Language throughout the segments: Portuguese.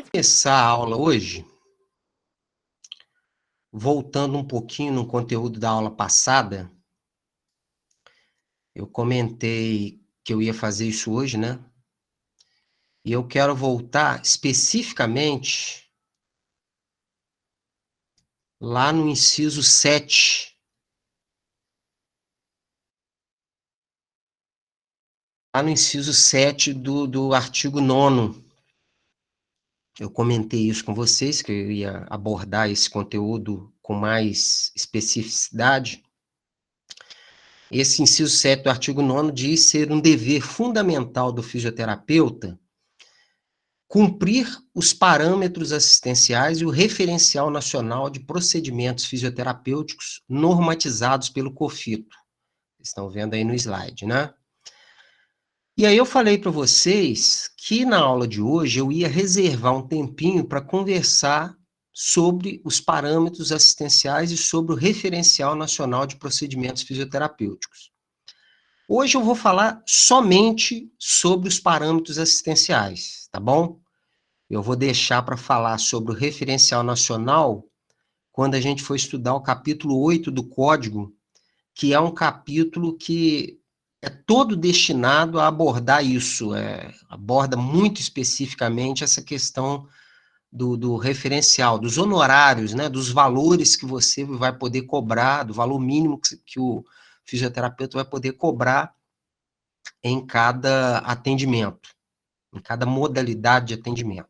Começar a aula hoje, voltando um pouquinho no conteúdo da aula passada, eu comentei que eu ia fazer isso hoje, né? E eu quero voltar especificamente lá no inciso 7. Lá no inciso 7 do artigo 9º. Eu comentei isso com vocês, que eu ia abordar esse conteúdo com mais especificidade. Esse inciso 7 do artigo 9º diz ser um dever fundamental do fisioterapeuta cumprir os parâmetros assistenciais e o referencial nacional de procedimentos fisioterapêuticos normatizados pelo COFITO. Estão vendo aí no slide, né? E aí eu falei para vocês que na aula de hoje eu ia reservar um tempinho para conversar sobre os parâmetros assistenciais e sobre o referencial nacional de procedimentos fisioterapêuticos. Hoje eu vou falar somente sobre os parâmetros assistenciais, tá bom? Eu vou deixar para falar sobre o referencial nacional quando a gente for estudar o capítulo 8 do Código, que é um capítulo que é todo destinado a abordar isso, aborda muito especificamente essa questão do referencial, dos honorários, né, dos valores que você vai poder cobrar, do valor mínimo que o fisioterapeuta vai poder cobrar em cada atendimento, em cada modalidade de atendimento.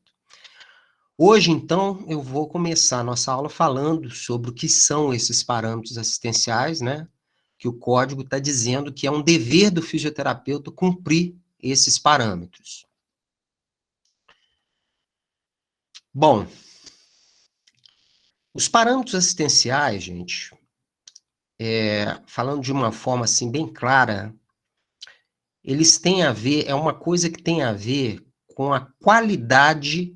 Hoje, então, eu vou começar a nossa aula falando sobre o que são esses parâmetros assistenciais, né? Que o código está dizendo que é um dever do fisioterapeuta cumprir esses parâmetros. Bom, os parâmetros assistenciais, gente, falando de uma forma assim bem clara, eles têm a ver, é uma coisa que tem a ver com a qualidade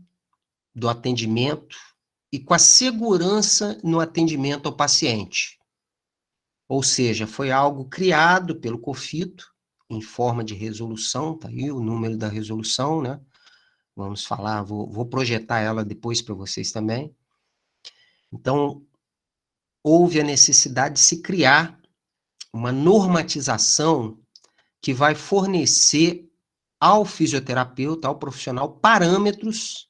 do atendimento e com a segurança no atendimento ao paciente. Ou seja, foi algo criado pelo COFITO, em forma de resolução, tá aí o número da resolução, né? Vamos falar, vou projetar ela depois para vocês também. Então, houve a necessidade de se criar uma normatização que vai fornecer ao fisioterapeuta, ao profissional, parâmetros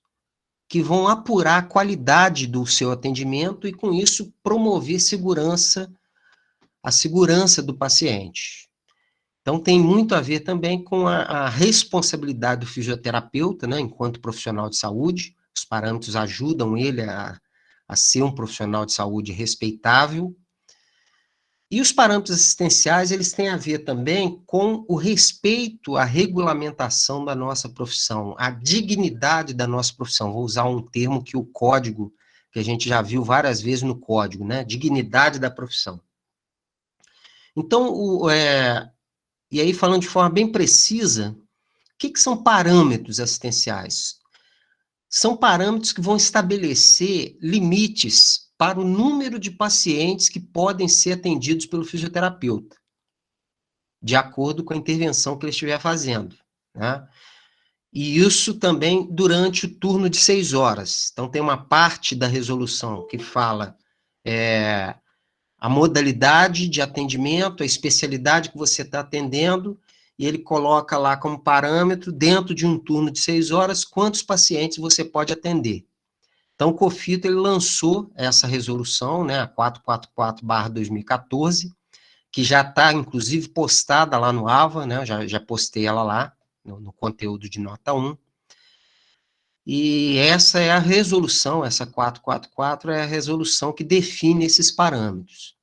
que vão apurar a qualidade do seu atendimento e, com isso, promover a segurança do paciente. Então, tem muito a ver também com a responsabilidade do fisioterapeuta, né, enquanto profissional de saúde. Os parâmetros ajudam ele a ser um profissional de saúde respeitável. E os parâmetros assistenciais, eles têm a ver também com o respeito à regulamentação da nossa profissão, à dignidade da nossa profissão. Vou usar um termo que o código, que a gente já viu várias vezes no código, né, dignidade da profissão. Então, e aí, falando de forma bem precisa, o que são parâmetros assistenciais? São parâmetros que vão estabelecer limites para o número de pacientes que podem ser atendidos pelo fisioterapeuta, de acordo com a intervenção que ele estiver fazendo, né? E isso também durante o turno de 6 horas. Então, tem uma parte da resolução que fala a modalidade de atendimento, a especialidade que você está atendendo, e ele coloca lá como parâmetro, dentro de um turno de 6 horas, quantos pacientes você pode atender. Então, o COFITO ele lançou essa resolução, né, a 444/2014, que já está, inclusive, postada lá no AVA, né, já postei ela lá, no conteúdo de nota 1. E essa é a resolução, essa 444 é a resolução que define esses parâmetros.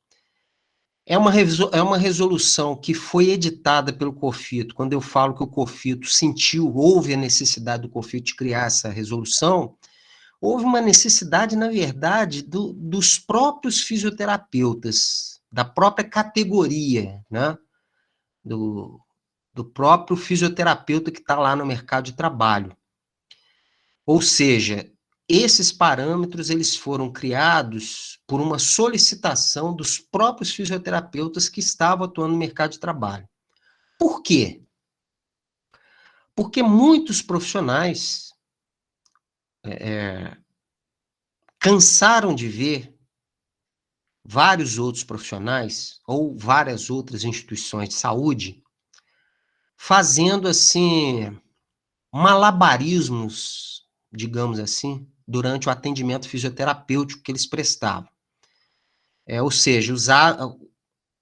É uma resolução que foi editada pelo COFITO. Quando eu falo que o COFITO houve a necessidade do COFITO de criar essa resolução, houve uma necessidade, na verdade, dos próprios fisioterapeutas, da própria categoria, né? Do próprio fisioterapeuta que está lá no mercado de trabalho. Ou seja, esses parâmetros eles foram criados por uma solicitação dos próprios fisioterapeutas que estavam atuando no mercado de trabalho. Por quê? Porque muitos profissionais cansaram de ver vários outros profissionais ou várias outras instituições de saúde fazendo, assim, malabarismos, digamos assim, durante o atendimento fisioterapêutico que eles prestavam. Ou seja,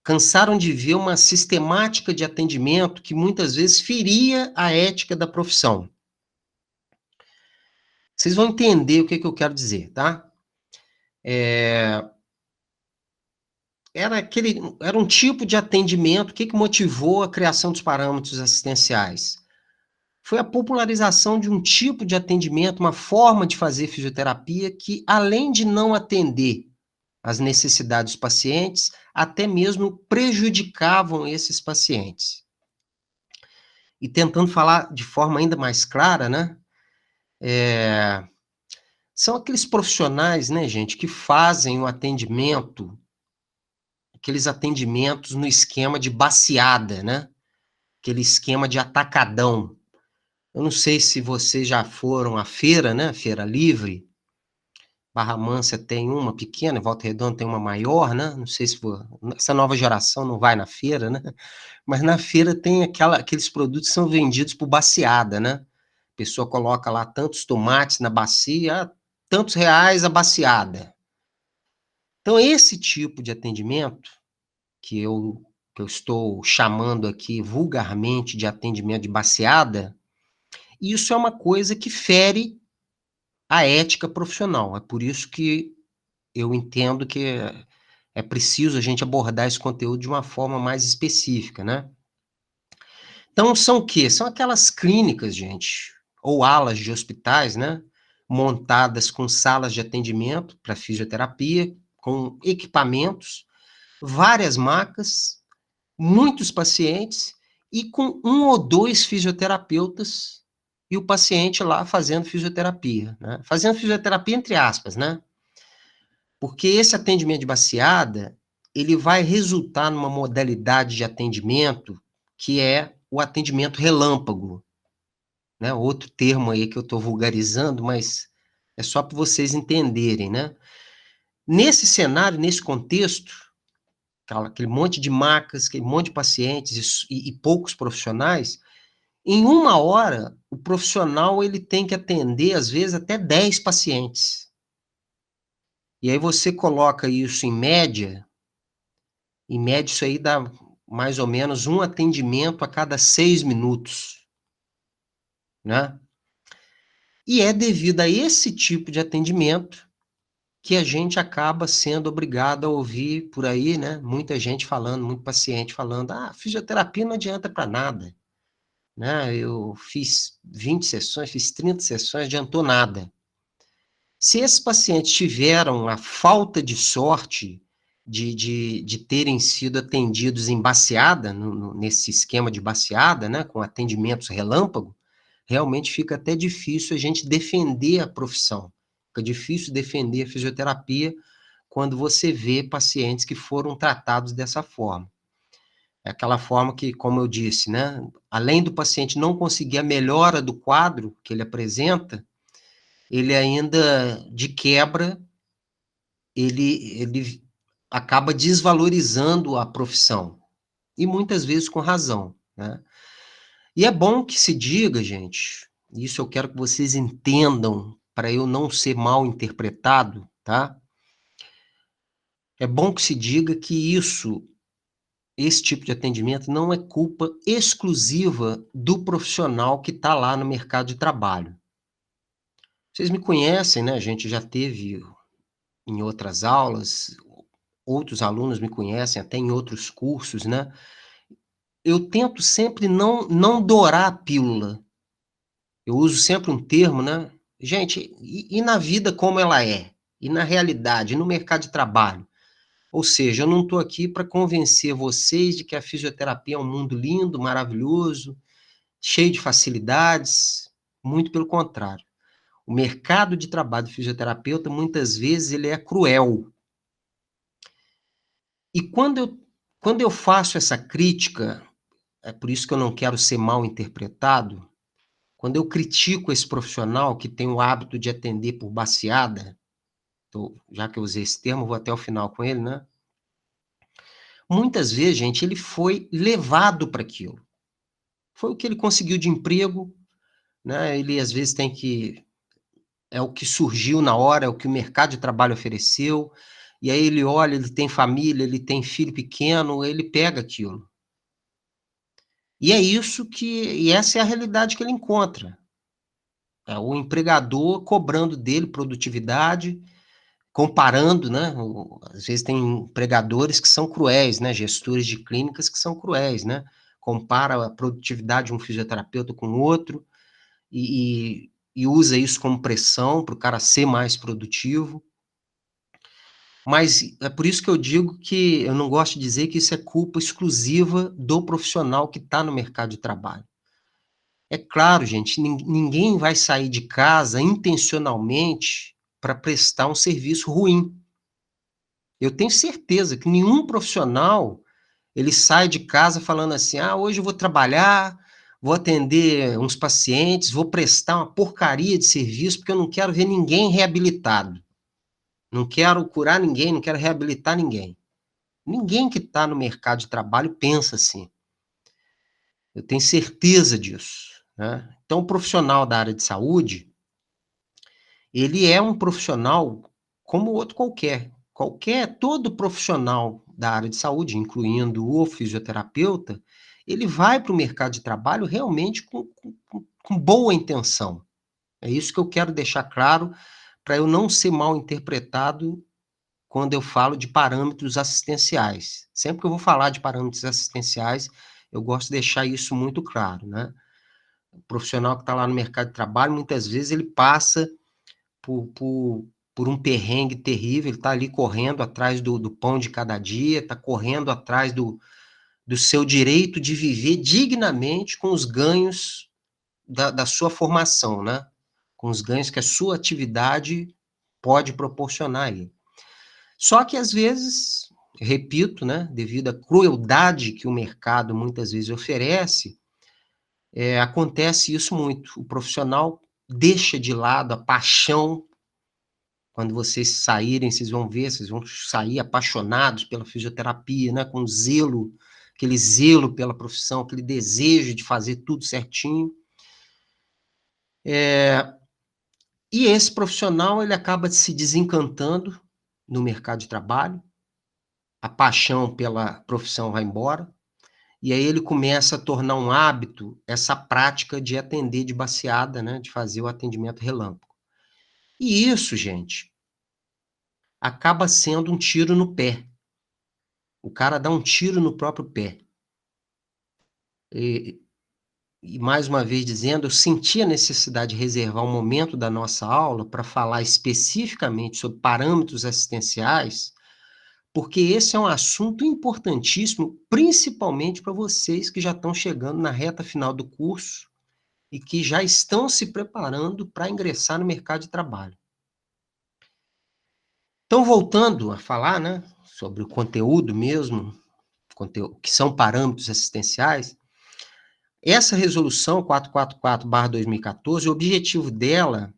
cansaram de ver uma sistemática de atendimento que muitas vezes feria a ética da profissão. Vocês vão entender o que eu quero dizer, tá? Era um tipo de atendimento, o que motivou a criação dos parâmetros assistenciais? Foi a popularização de um tipo de atendimento, uma forma de fazer fisioterapia que, além de não atender às necessidades dos pacientes, até mesmo prejudicavam esses pacientes. E tentando falar de forma ainda mais clara, né? São aqueles profissionais, né, gente, que fazem o atendimento, aqueles atendimentos no esquema de baseada, né? Aquele esquema de atacadão. Eu não sei se vocês já foram à feira, né? Feira Livre. Barra Mansa tem uma pequena, Volta Redonda tem uma maior, né? Não sei se essa nova geração não vai na feira, né? Mas na feira tem aqueles produtos que são vendidos por baciada, né? A pessoa coloca lá tantos tomates na bacia, tantos reais a baciada. Então, esse tipo de atendimento, que eu estou chamando aqui vulgarmente de atendimento de baciada, isso é uma coisa que fere a ética profissional. É por isso que eu entendo que é preciso a gente abordar esse conteúdo de uma forma mais específica, né? Então, são o quê? São aquelas clínicas, gente, ou alas de hospitais, né? Montadas com salas de atendimento para fisioterapia, com equipamentos, várias macas, muitos pacientes e com um ou dois fisioterapeutas e o paciente lá fazendo fisioterapia, né? Fazendo fisioterapia entre aspas, né? Porque esse atendimento de baseada, ele vai resultar numa modalidade de atendimento que é o atendimento relâmpago, né? Outro termo aí que eu estou vulgarizando, mas é só para vocês entenderem, né? Nesse cenário, nesse contexto, aquele monte de macas, aquele monte de pacientes e poucos profissionais, em uma hora, o profissional ele tem que atender, às vezes, até 10 pacientes. E aí você coloca isso em média isso aí dá mais ou menos um atendimento a cada 6 minutos, né? E é devido a esse tipo de atendimento que a gente acaba sendo obrigado a ouvir por aí, né? Muita gente falando, muito paciente falando: "Ah, fisioterapia não adianta para nada, né? Eu fiz 20 sessões, fiz 30 sessões, adiantou nada". Se esses pacientes tiveram a falta de sorte de terem sido atendidos em baseada, nesse esquema de baseada, né, com atendimentos relâmpago, realmente fica até difícil a gente defender a profissão. Fica difícil defender a fisioterapia quando você vê pacientes que foram tratados dessa forma. É aquela forma que, como eu disse, né, além do paciente não conseguir a melhora do quadro que ele apresenta, ele ainda, de quebra, ele acaba desvalorizando a profissão, e muitas vezes com razão, né. E é bom que se diga, gente, isso eu quero que vocês entendam, para eu não ser mal interpretado, tá. É bom que se diga que esse tipo de atendimento não é culpa exclusiva do profissional que está lá no mercado de trabalho. Vocês me conhecem, né, a gente já teve em outras aulas, outros alunos me conhecem até em outros cursos, né. Eu tento sempre não dourar a pílula. Eu uso sempre um termo, né. Gente, e na vida como ela é? E na realidade, no mercado de trabalho? Ou seja, eu não estou aqui para convencer vocês de que a fisioterapia é um mundo lindo, maravilhoso, cheio de facilidades, muito pelo contrário. O mercado de trabalho do fisioterapeuta, muitas vezes, ele é cruel. E quando eu faço essa crítica, é por isso que eu não quero ser mal interpretado, Quando eu critico esse profissional que tem o hábito de atender por baseada, já que eu usei esse termo, vou até o final com ele, né? Muitas vezes, gente, ele foi levado para aquilo. Foi o que ele conseguiu de emprego, né? Ele às vezes tem que é o que surgiu na hora, é o que o mercado de trabalho ofereceu, e aí ele olha, ele tem família, ele tem filho pequeno, ele pega aquilo. E é isso e essa é a realidade que ele encontra. É o empregador cobrando dele produtividade, comparando, né? Às vezes tem empregadores que são cruéis, né? Gestores de clínicas que são cruéis, né? Compara a produtividade de um fisioterapeuta com o outro e usa isso como pressão para o cara ser mais produtivo. Mas é por isso que eu digo que eu não gosto de dizer que isso é culpa exclusiva do profissional que está no mercado de trabalho. É claro, gente, ninguém vai sair de casa intencionalmente para prestar um serviço ruim. Eu tenho certeza que nenhum profissional, ele sai de casa falando assim: "Ah, hoje eu vou trabalhar, vou atender uns pacientes, vou prestar uma porcaria de serviço, porque eu não quero ver ninguém reabilitado. Não quero curar ninguém, não quero reabilitar ninguém". Ninguém que está no mercado de trabalho pensa assim. Eu tenho certeza disso, né. Então o profissional da área de saúde, ele é um profissional como outro qualquer. Todo profissional da área de saúde, incluindo o fisioterapeuta, ele vai para o mercado de trabalho realmente com boa intenção. É isso que eu quero deixar claro, para eu não ser mal interpretado quando eu falo de parâmetros assistenciais. Sempre que eu vou falar de parâmetros assistenciais, eu gosto de deixar isso muito claro, né. O profissional que está lá no mercado de trabalho, muitas vezes ele passa por por por um perrengue terrível, ele está ali correndo atrás do pão de cada dia, está correndo atrás do seu direito de viver dignamente com os ganhos da sua formação, né, com os ganhos que a sua atividade pode proporcionar a ele. Só que às vezes, repito, né, devido à crueldade que o mercado muitas vezes oferece, acontece isso muito. O profissional deixa de lado a paixão. Quando vocês saírem, vocês vão ver, vocês vão sair apaixonados pela fisioterapia, né, com zelo, aquele zelo pela profissão, aquele desejo de fazer tudo certinho. E esse profissional, ele acaba se desencantando no mercado de trabalho, a paixão pela profissão vai embora, e aí ele começa a tornar um hábito essa prática de atender de baseada, né, de fazer o atendimento relâmpago. E isso, gente, acaba sendo um tiro no pé. O cara dá um tiro no próprio pé. E e mais uma vez dizendo, eu senti a necessidade de reservar um momento da nossa aula para falar especificamente sobre parâmetros assistenciais, porque esse é um assunto importantíssimo, principalmente para vocês que já estão chegando na reta final do curso e que já estão se preparando para ingressar no mercado de trabalho. Então, voltando a falar, né, sobre o conteúdo mesmo, que são parâmetros assistenciais, essa resolução 444/2014, o objetivo dela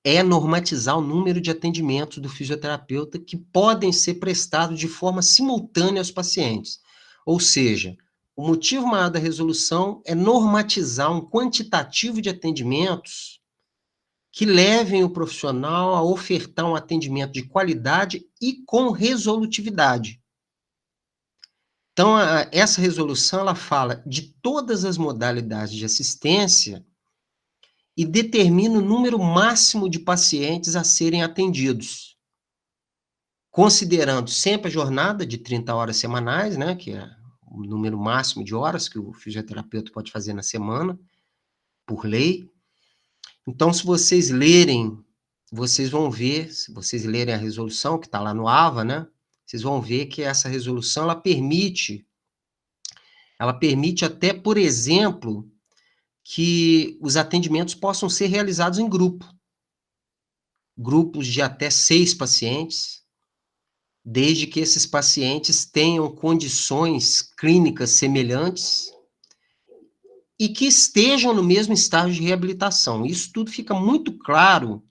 é normatizar o número de atendimentos do fisioterapeuta que podem ser prestados de forma simultânea aos pacientes. Ou seja, o motivo maior da resolução é normatizar um quantitativo de atendimentos que levem o profissional a ofertar um atendimento de qualidade e com resolutividade. Então, essa resolução ela fala de todas as modalidades de assistência e determina o número máximo de pacientes a serem atendidos, considerando sempre a jornada de 30 horas semanais, né, que é o número máximo de horas que o fisioterapeuta pode fazer na semana, por lei. Então, se vocês lerem, vocês vão ver, se vocês lerem a resolução que está lá no AVA, né, vocês vão ver que essa resolução ela permite até, por exemplo, que os atendimentos possam ser realizados em grupos de até 6 pacientes, desde que esses pacientes tenham condições clínicas semelhantes e que estejam no mesmo estágio de reabilitação. Isso tudo fica muito claro,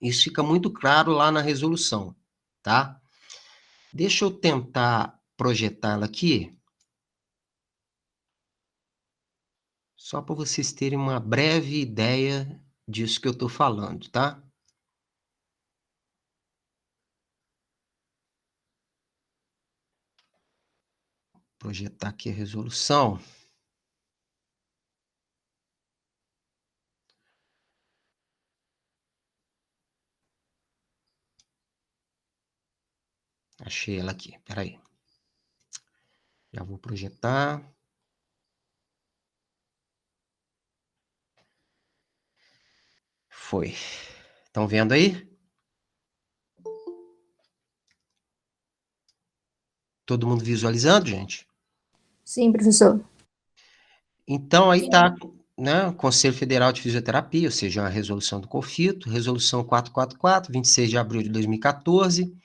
isso fica muito claro lá na resolução, tá? Deixa eu tentar projetá-la aqui, só para vocês terem uma breve ideia disso que eu estou falando, tá? Projetar aqui a resolução. Achei ela aqui, peraí. Já vou projetar. Foi. Estão vendo aí? Todo mundo visualizando, gente? Sim, professor. Então, aí tá, né, o Conselho Federal de Fisioterapia, ou seja, a resolução do COFITO, resolução 444, 26 de abril de 2014,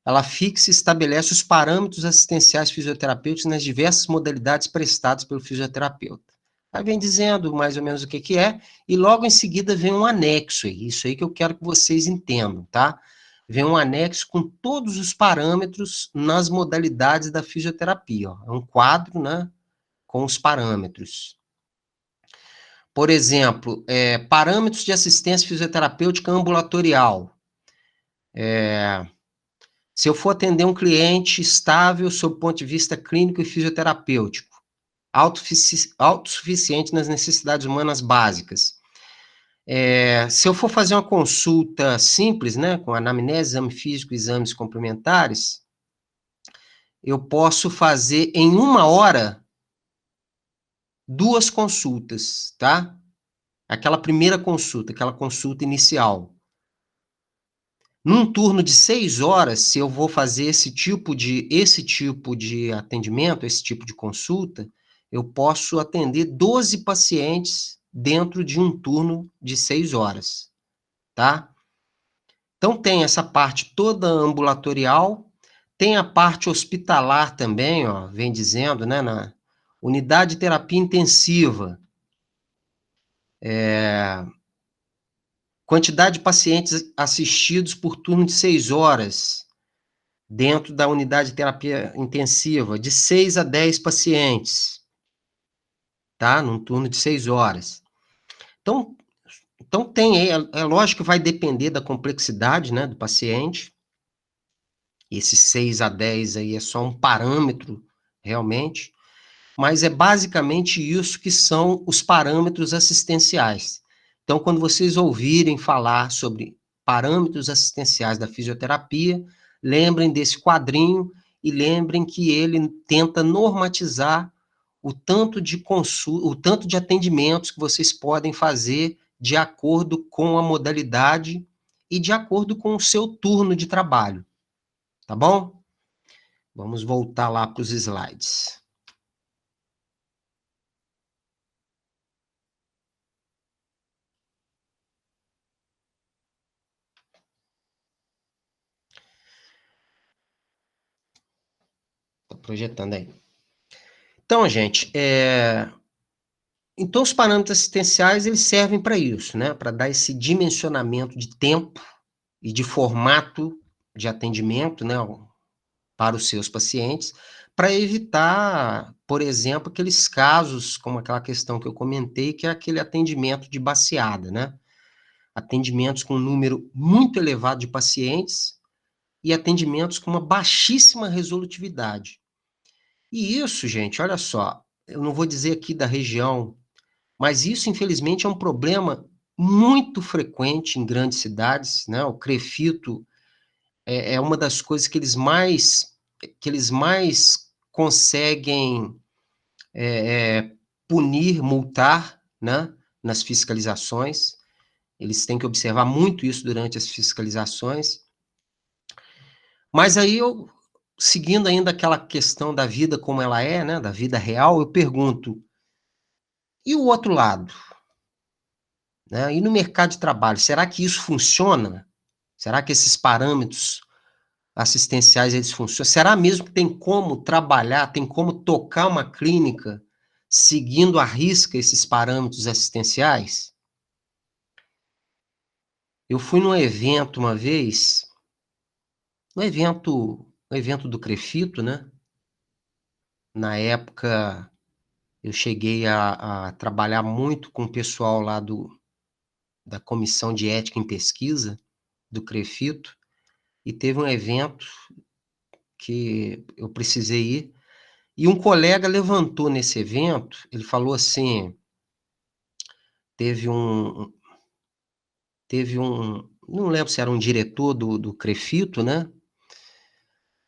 ela fixa e estabelece os parâmetros assistenciais fisioterapêuticos nas diversas modalidades prestadas pelo fisioterapeuta. Aí vem dizendo mais ou menos o que é, e logo em seguida vem um anexo, isso aí que eu quero que vocês entendam, tá? Vem um anexo com todos os parâmetros nas modalidades da fisioterapia, ó. É um quadro, né, com os parâmetros. Por exemplo, parâmetros de assistência fisioterapêutica ambulatorial. Se eu for atender um cliente estável sob o ponto de vista clínico e fisioterapêutico, autossuficiente nas necessidades humanas básicas. Se eu for fazer uma consulta simples, né, com anamnese, exame físico, exames complementares, eu posso fazer em 1 hora 2 consultas, tá? Aquela primeira consulta, aquela consulta inicial. Num turno de 6 horas, se eu vou fazer esse tipo de atendimento, esse tipo de consulta, eu posso atender 12 pacientes dentro de um turno de 6 horas, tá? Então, tem essa parte toda ambulatorial, tem a parte hospitalar também, ó, vem dizendo, né, na unidade de terapia intensiva, quantidade de pacientes assistidos por turno de 6 horas, dentro da unidade de terapia intensiva, de 6 a 10 pacientes, tá? Num turno de 6 horas. Então, é lógico que vai depender da complexidade, né, do paciente. Esses 6 a 10 aí é só um parâmetro, realmente, mas é basicamente isso que são os parâmetros assistenciais. Então, quando vocês ouvirem falar sobre parâmetros assistenciais da fisioterapia, lembrem desse quadrinho e lembrem que ele tenta normatizar o tanto de atendimentos que vocês podem fazer de acordo com a modalidade e de acordo com o seu turno de trabalho, tá bom? Vamos voltar lá para os slides. Estou projetando aí. Então, gente, então os parâmetros assistenciais, eles servem para isso, né? Para dar esse dimensionamento de tempo e de formato de atendimento, né? Para os seus pacientes, para evitar, por exemplo, aqueles casos, como aquela questão que eu comentei, que é aquele atendimento de baseada, né? Atendimentos com um número muito elevado de pacientes e atendimentos com uma baixíssima resolutividade. E isso, gente, olha só, eu não vou dizer aqui da região, mas isso, infelizmente, é um problema muito frequente em grandes cidades, né? O CREFITO é uma das coisas que eles mais conseguem punir, multar, né? Nas fiscalizações. Eles têm que observar muito isso durante as fiscalizações. Mas aí eu, seguindo ainda aquela questão da vida como ela é, né? Da vida real, eu pergunto, e o outro lado? Né? E no mercado de trabalho, será que isso funciona? Será que esses parâmetros assistenciais eles funcionam? Será mesmo que tem como trabalhar, tem como tocar uma clínica seguindo à risca esses parâmetros assistenciais? Eu fui num evento uma vez, um evento do CREFITO, né? Na época, eu cheguei a trabalhar muito com o pessoal lá da Comissão de Ética em Pesquisa, do CREFITO, e teve um evento que eu precisei ir, e um colega levantou nesse evento, ele falou assim, teve um não lembro se era um diretor do CREFITO, né,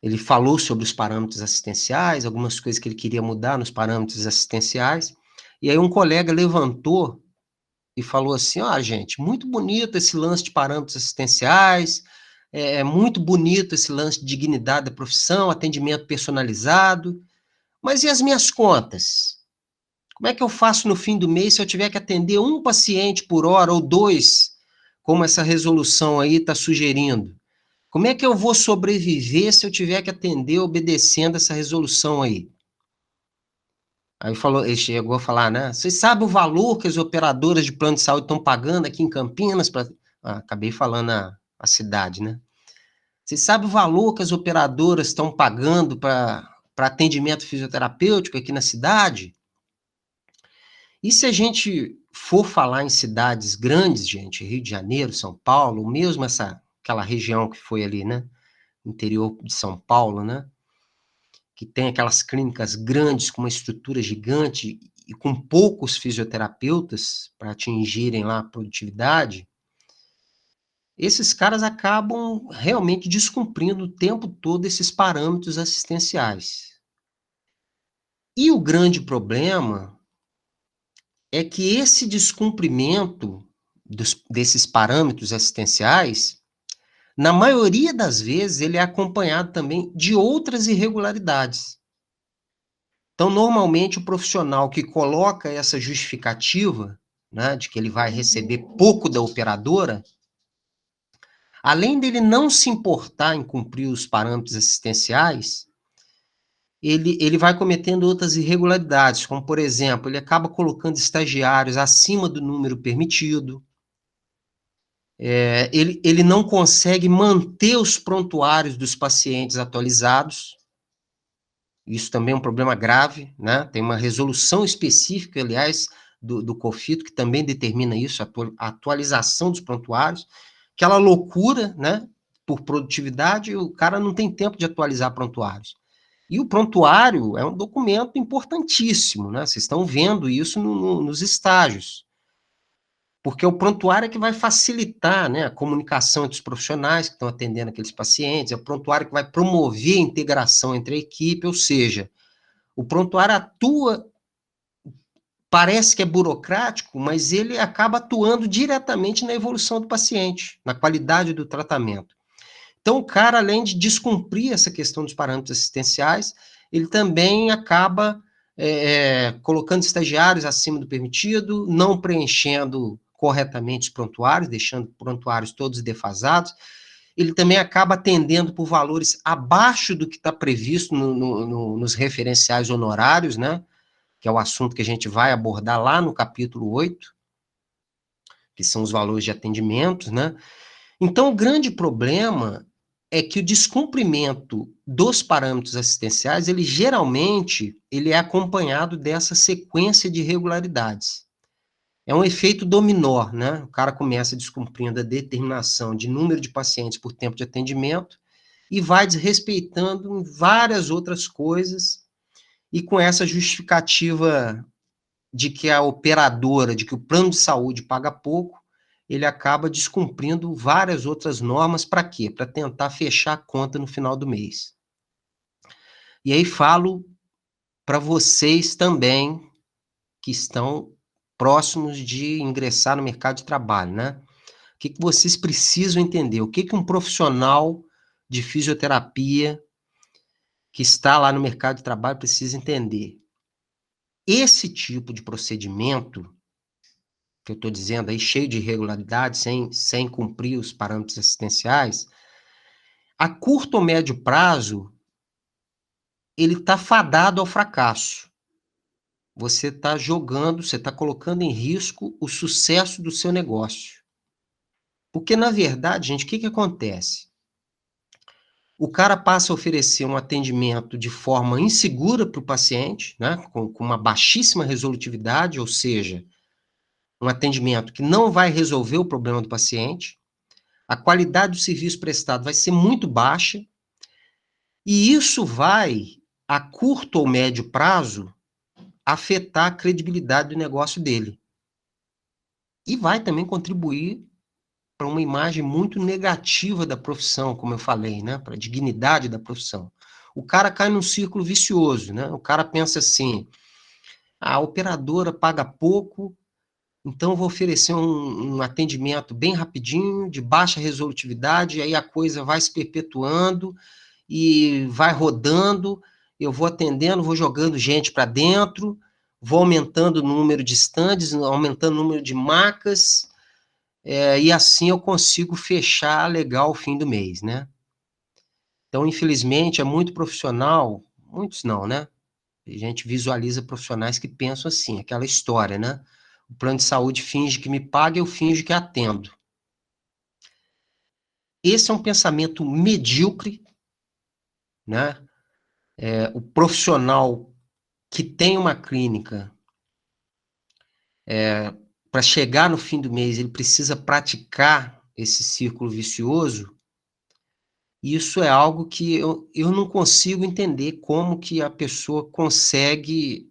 ele falou sobre os parâmetros assistenciais, algumas coisas que ele queria mudar nos parâmetros assistenciais, e aí um colega levantou e falou assim: "Ó, gente, muito bonito esse lance de parâmetros assistenciais, é muito bonito esse lance de dignidade da profissão, atendimento personalizado, mas e as minhas contas? Como é que eu faço no fim do mês se eu tiver que atender um paciente por hora ou dois, como essa resolução aí está sugerindo? Como é que eu vou sobreviver se eu tiver que atender obedecendo essa resolução aí?" Aí falou, ele chegou a falar, né? "Vocês sabem o valor que as operadoras de plano de saúde estão pagando aqui em Campinas?" Acabei falando a cidade, né? "Vocês sabem o valor que as operadoras estão pagando para atendimento fisioterapêutico aqui na cidade?" E se a gente for falar em cidades grandes, gente, Rio de Janeiro, São Paulo, mesmo aquela região que foi ali, né? Interior de São Paulo, né? Que tem aquelas clínicas grandes, com uma estrutura gigante e com poucos fisioterapeutas para atingirem lá a produtividade, esses caras acabam realmente descumprindo o tempo todo esses parâmetros assistenciais. E o grande problema é que esse descumprimento desses parâmetros assistenciais, na maioria das vezes, ele é acompanhado também de outras irregularidades. Então, normalmente, o profissional que coloca essa justificativa, né, de que ele vai receber pouco da operadora, além dele não se importar em cumprir os parâmetros assistenciais, ele vai cometendo outras irregularidades, como, por exemplo, ele acaba colocando estagiários acima do número permitido, ele não consegue manter os prontuários dos pacientes atualizados. Isso também é um problema grave, né? Tem uma resolução específica, aliás, do COFITO, que também determina isso, a atualização dos prontuários, aquela loucura, né? Por produtividade, o cara não tem tempo de atualizar prontuários. E o prontuário é um documento importantíssimo, né? Vocês estão vendo isso nos estágios. Porque o prontuário é que vai facilitar, né, a comunicação entre os profissionais que estão atendendo aqueles pacientes, é o prontuário que vai promover a integração entre a equipe, ou seja, o prontuário atua, parece que é burocrático, mas ele acaba atuando diretamente na evolução do paciente, na qualidade do tratamento. Então, o cara, além de descumprir essa questão dos parâmetros assistenciais, ele também acaba colocando estagiários acima do permitido, não preenchendo corretamente os prontuários, deixando prontuários todos defasados. Ele também acaba atendendo por valores abaixo do que está previsto nos referenciais honorários, né? Que é o assunto que a gente vai abordar lá no capítulo 8, que são os valores de atendimento, né? Então, o grande problema é que o descumprimento dos parâmetros assistenciais, ele geralmente ele é acompanhado dessa sequência de irregularidades. É um efeito dominó, né? O cara começa descumprindo a determinação de número de pacientes por tempo de atendimento e vai desrespeitando várias outras coisas, e com essa justificativa de que a operadora, de que o plano de saúde paga pouco, ele acaba descumprindo várias outras normas. Para quê? Para tentar fechar a conta no final do mês. E aí falo para vocês também que estão próximos de ingressar no mercado de trabalho, né? O que vocês precisam entender? O que um profissional de fisioterapia que está lá no mercado de trabalho precisa entender? Esse tipo de procedimento que eu estou dizendo aí, cheio de irregularidades, sem cumprir os parâmetros assistenciais, a curto ou médio prazo, ele está fadado ao fracasso. você está jogando, você está colocando em risco o sucesso do seu negócio. Porque, na verdade, gente, o que acontece? O cara passa a oferecer um atendimento de forma insegura para o paciente, né, com uma baixíssima resolutividade, ou seja, um atendimento que não vai resolver o problema do paciente, a qualidade do serviço prestado vai ser muito baixa, e isso vai, a curto ou médio prazo, afetar a credibilidade do negócio dele. E vai também contribuir para uma imagem muito negativa da profissão, como eu falei, né? Para a dignidade da profissão. O cara cai num círculo vicioso, né? O cara pensa assim: a operadora paga pouco, então eu vou oferecer um atendimento bem rapidinho, de baixa resolutividade, e aí a coisa vai se perpetuando e vai rodando, eu vou atendendo, vou jogando gente para dentro, vou aumentando o número de estandes, aumentando o número de macas, e assim eu consigo fechar legal o fim do mês, né? Então, infelizmente, é muito profissional, muitos não, né? A gente visualiza profissionais que pensam assim, aquela história, né? O plano de saúde finge que me paga, eu finjo que atendo. Esse é um pensamento medíocre, né? O profissional que tem uma clínica, para chegar no fim do mês, ele precisa praticar esse círculo vicioso. Isso é algo que eu não consigo entender como que a pessoa consegue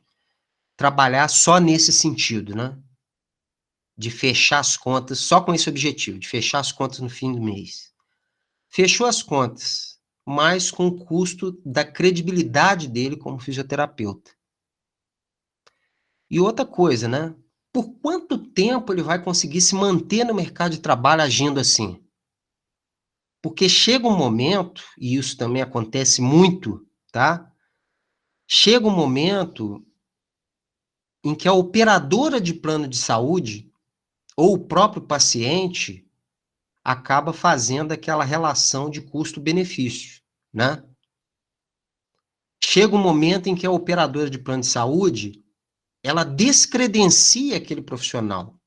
trabalhar só nesse sentido, né? De fechar as contas só com esse objetivo, de fechar as contas no fim do mês. Fechou as contas, mas com o custo da credibilidade dele como fisioterapeuta. E outra coisa, né? Por quanto tempo ele vai conseguir se manter no mercado de trabalho agindo assim? Porque chega um momento, e isso também acontece muito, tá? Chega um momento em que a operadora de plano de saúde ou o próprio paciente acaba fazendo aquela relação de custo-benefício, né? Chega um momento em que a operadora de plano de saúde, ela descredencia aquele profissional,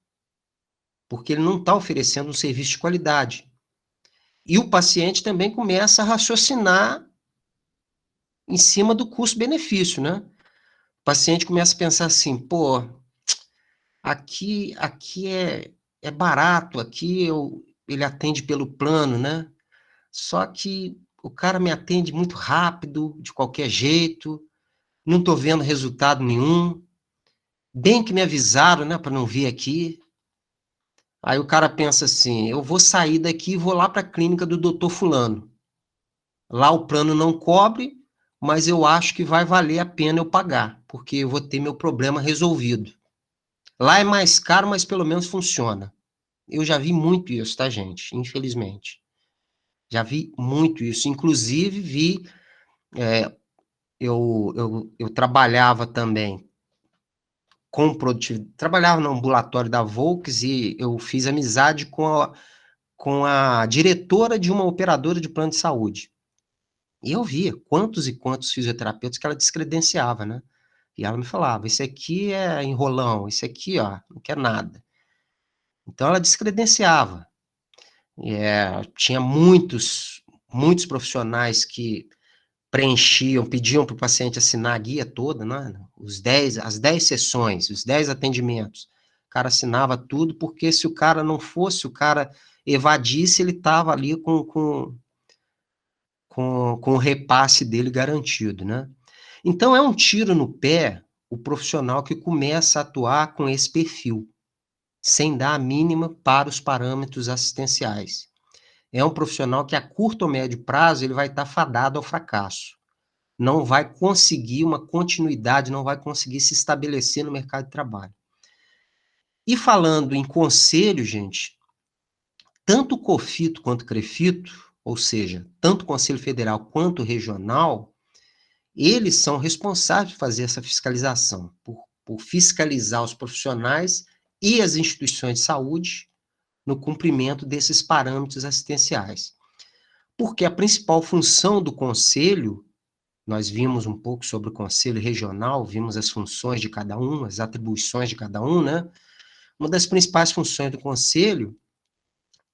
porque ele não está oferecendo um serviço de qualidade. E o paciente também começa a raciocinar em cima do custo-benefício, né? O paciente começa a pensar assim, pô, aqui é barato, ele atende pelo plano, né? Só que o cara me atende muito rápido, de qualquer jeito, não estou vendo resultado nenhum. Bem que me avisaram, né, para não vir aqui. Aí o cara pensa assim, eu vou sair daqui e vou lá para a clínica do doutor fulano. Lá o plano não cobre, mas eu acho que vai valer a pena eu pagar, porque eu vou ter meu problema resolvido. Lá é mais caro, mas pelo menos funciona. Eu já vi muito isso, tá, gente? Infelizmente. Já vi muito isso. Inclusive, eu trabalhava também com produtividade, trabalhava no ambulatório da Volks e eu fiz amizade com a diretora de uma operadora de plano de saúde. E eu via quantos e quantos fisioterapeutas que ela descredenciava, né? E ela me falava, esse aqui é enrolão, esse aqui, ó, não quer nada. Então ela descredenciava. Tinha muitos profissionais que pediam para o paciente assinar a guia toda, né? As 10 sessões, os 10 atendimentos. O cara assinava tudo, porque se o cara não fosse, o cara evadisse, ele estava ali com o repasse dele garantido, né? Então, é um tiro no pé o profissional que começa a atuar com esse perfil, sem dar a mínima para os parâmetros assistenciais. É um profissional que, a curto ou médio prazo, ele vai estar fadado ao fracasso. Não vai conseguir uma continuidade, não vai conseguir se estabelecer no mercado de trabalho. E falando em conselho, gente, tanto o COFITO quanto o CREFITO, ou seja, tanto o Conselho Federal quanto o regional, eles são responsáveis por fazer essa fiscalização, por fiscalizar os profissionais e as instituições de saúde no cumprimento desses parâmetros assistenciais. Porque a principal função do conselho Nós vimos um pouco sobre o conselho regional, vimos as funções de cada um, as atribuições de cada um, né? Uma das principais funções do conselho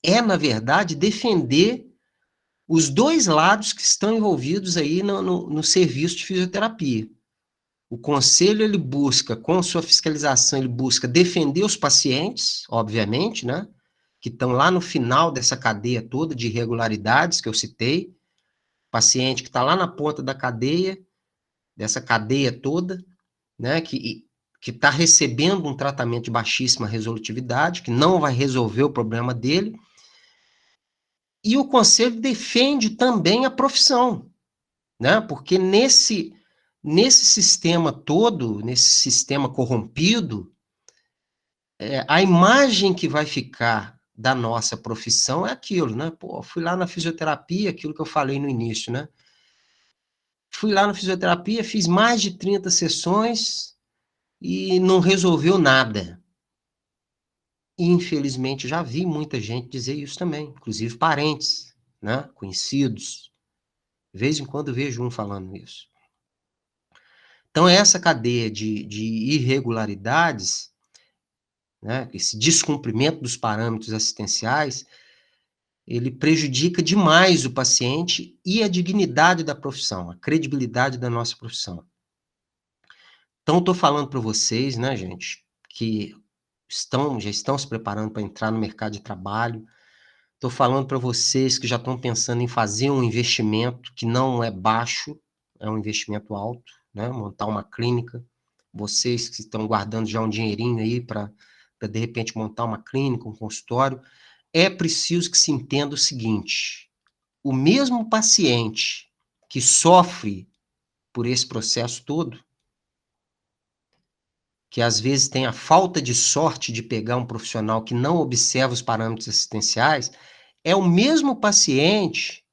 é, na verdade, defender os dois lados que estão envolvidos aí no serviço de fisioterapia. O conselho, ele busca, com sua fiscalização, ele busca defender os pacientes, obviamente, né? Que estão lá no final dessa cadeia toda de irregularidades que eu citei. Paciente que está lá na ponta da cadeia, dessa cadeia toda, né? Que está recebendo um tratamento de baixíssima resolutividade, que não vai resolver o problema dele. E o conselho defende também a profissão, né? Porque nesse sistema todo, nesse sistema corrompido, a imagem que vai ficar da nossa profissão é aquilo, né? Pô, fui lá na fisioterapia, aquilo que eu falei no início, né? Fui lá na fisioterapia, fiz mais de 30 sessões e não resolveu nada. E, infelizmente, já vi muita gente dizer isso também, inclusive parentes, né? Conhecidos. De vez em quando vejo um falando isso. Então, essa cadeia de irregularidades, né, esse descumprimento dos parâmetros assistenciais, ele prejudica demais o paciente e a dignidade da profissão, a credibilidade da nossa profissão. Então, estou falando para vocês, né, gente, que já estão se preparando para entrar no mercado de trabalho. Estou falando para vocês que já estão pensando em fazer um investimento que não é baixo, é um investimento alto, né? Montar uma clínica. Vocês que estão guardando já um dinheirinho aí para de repente montar uma clínica, um consultório, é preciso que se entenda o seguinte: o mesmo paciente que sofre por esse processo todo, que às vezes tem a falta de sorte de pegar um profissional que não observa os parâmetros assistenciais, é o mesmo paciente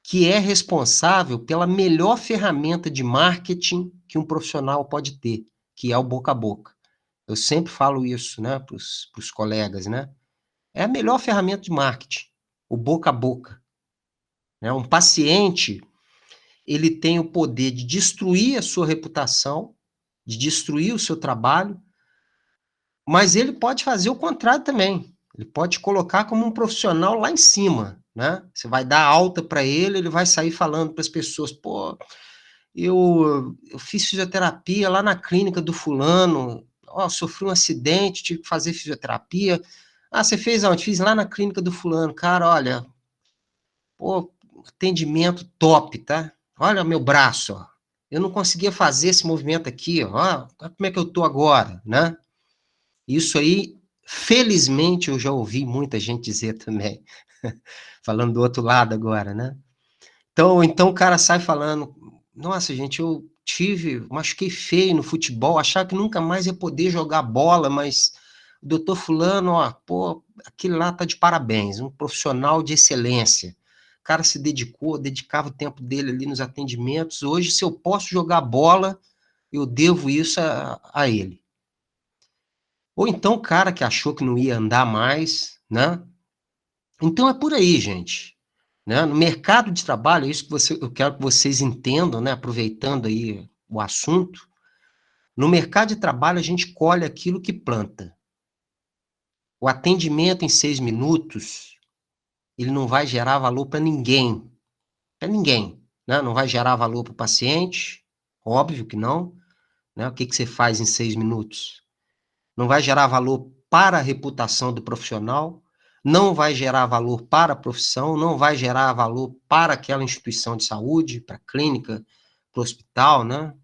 que é responsável pela melhor ferramenta de marketing que um profissional pode ter, que é o boca a boca. Eu sempre falo isso, né, para os colegas, né? É a melhor ferramenta de marketing, o boca a boca. Né? Um paciente, ele tem o poder de destruir a sua reputação, de destruir o seu trabalho, mas ele pode fazer o contrário também. Ele pode colocar como um profissional lá em cima, né? Você vai dar alta para ele, ele vai sair falando para as pessoas, pô, eu fiz fisioterapia lá na clínica do fulano, ó, sofri um acidente, tive que fazer fisioterapia. Ah, você fez aonde? Fiz lá na clínica do fulano. Cara, olha, pô, atendimento top, tá? Olha meu braço, ó. Eu não conseguia fazer esse movimento aqui, ó. Olha como é que eu tô agora, né? Isso aí, felizmente, eu já ouvi muita gente dizer também. Falando do outro lado agora, né? Então o cara sai falando, nossa, gente, eu machuquei feio no futebol, achava que nunca mais ia poder jogar bola, mas o doutor fulano, ó, pô, aquele lá tá de parabéns, um profissional de excelência. O cara se dedicava o tempo dele ali nos atendimentos. Hoje, se eu posso jogar bola, eu devo isso a ele. Ou então o cara que achou que não ia andar mais, né? Então é por aí, gente. Né? No mercado de trabalho, é isso que eu quero que vocês entendam, né? Aproveitando aí o assunto. No mercado de trabalho, a gente colhe aquilo que planta. O atendimento em 6 minutos, ele não vai gerar valor para ninguém. Para ninguém. Né? Não vai gerar valor para o paciente, óbvio que não. Né? O que você faz em 6 minutos? Não vai gerar valor para a reputação do profissional, não vai gerar valor para a profissão, não vai gerar valor para aquela instituição de saúde, para a clínica, para o hospital, né?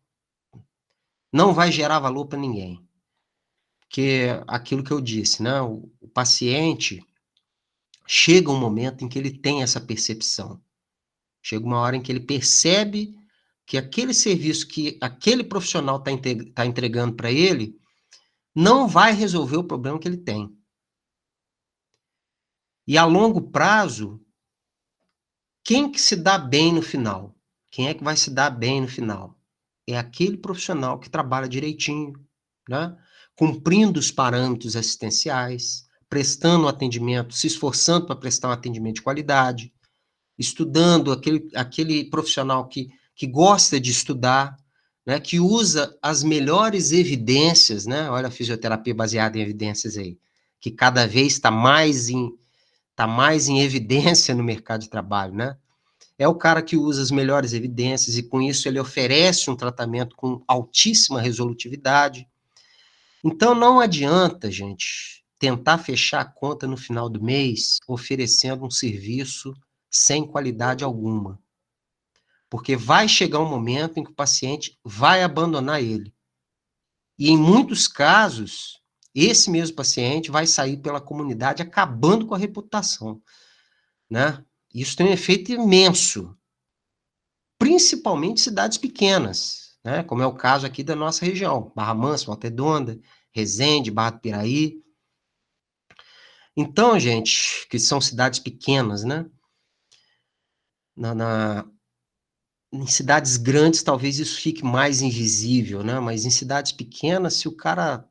Não vai gerar valor para ninguém. Porque aquilo que eu disse, né? O paciente chega um momento em que ele tem essa percepção. Chega uma hora em que ele percebe que aquele serviço que aquele profissional está entregando para ele não vai resolver o problema que ele tem. E a longo prazo, quem que se dá bem no final? Quem é que vai se dar bem no final? É aquele profissional que trabalha direitinho, né? Cumprindo os parâmetros assistenciais, prestando atendimento, se esforçando para prestar um atendimento de qualidade, estudando aquele profissional que que gosta de estudar, né, que usa as melhores evidências, né? Olha a fisioterapia baseada em evidências aí, que cada vez tá mais em evidência no mercado de trabalho, né? É o cara que usa as melhores evidências e com isso ele oferece um tratamento com altíssima resolutividade. Então não adianta, gente, tentar fechar a conta no final do mês oferecendo um serviço sem qualidade alguma. Porque vai chegar um momento em que o paciente vai abandonar ele. E em muitos casos, esse mesmo paciente vai sair pela comunidade acabando com a reputação, né? Isso tem um efeito imenso, principalmente em cidades pequenas, né? Como é o caso aqui da nossa região, Barra Mansa, Volta Redonda, Resende, Barra do Piraí. Então, gente, que são cidades pequenas, né? Em cidades grandes, talvez isso fique mais invisível, né? Mas em cidades pequenas, se o cara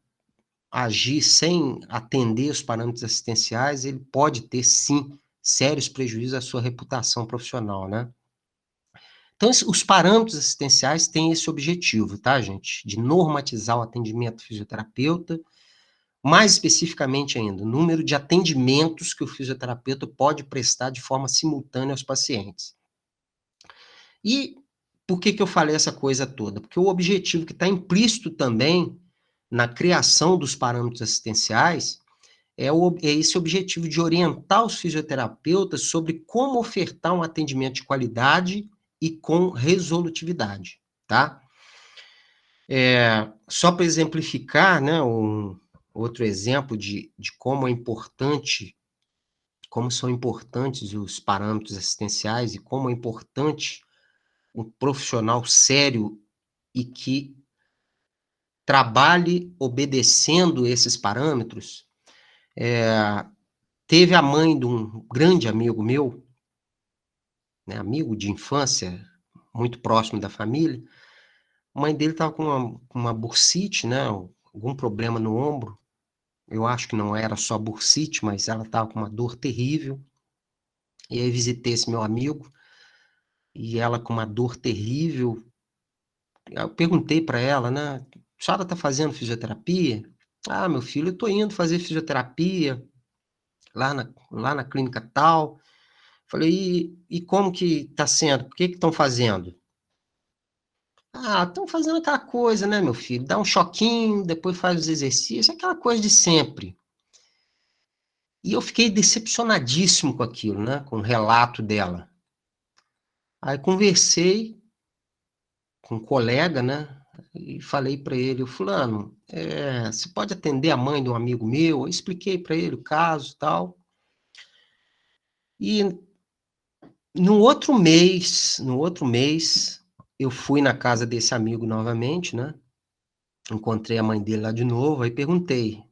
agir sem atender os parâmetros assistenciais, ele pode ter, sim, sérios prejuízos à sua reputação profissional, né? Então, os parâmetros assistenciais têm esse objetivo, tá, gente? De normatizar o atendimento do fisioterapeuta, mais especificamente ainda, o número de atendimentos que o fisioterapeuta pode prestar de forma simultânea aos pacientes. E por que eu falei essa coisa toda? Porque o objetivo que está implícito também na criação dos parâmetros assistenciais é esse objetivo de orientar os fisioterapeutas sobre como ofertar um atendimento de qualidade e com resolutividade, tá? Só para exemplificar, né, um outro exemplo de como é importante, como são importantes os parâmetros assistenciais e como é importante um profissional sério e que trabalhe obedecendo esses parâmetros. Teve a mãe de um grande amigo meu, né, amigo de infância, muito próximo da família. A mãe dele estava com uma bursite, né, algum problema no ombro. Eu acho que não era só bursite, mas ela estava com uma dor terrível. E aí visitei esse meu amigo, e ela com uma dor terrível. Eu perguntei para ela, né, a senhora está fazendo fisioterapia? Ah, meu filho, eu estou indo fazer fisioterapia lá na clínica tal. Falei, e como que está sendo? O que estão fazendo? Ah, estão fazendo aquela coisa, né, meu filho? Dá um choquinho, depois faz os exercícios, aquela coisa de sempre. E eu fiquei decepcionadíssimo com aquilo, né, com o relato dela. Aí conversei com um colega, né, e falei para ele, fulano, você pode atender a mãe de um amigo meu? Eu expliquei para ele o caso e tal. E no outro mês, eu fui na casa desse amigo novamente, né? Encontrei a mãe dele lá de novo, aí perguntei: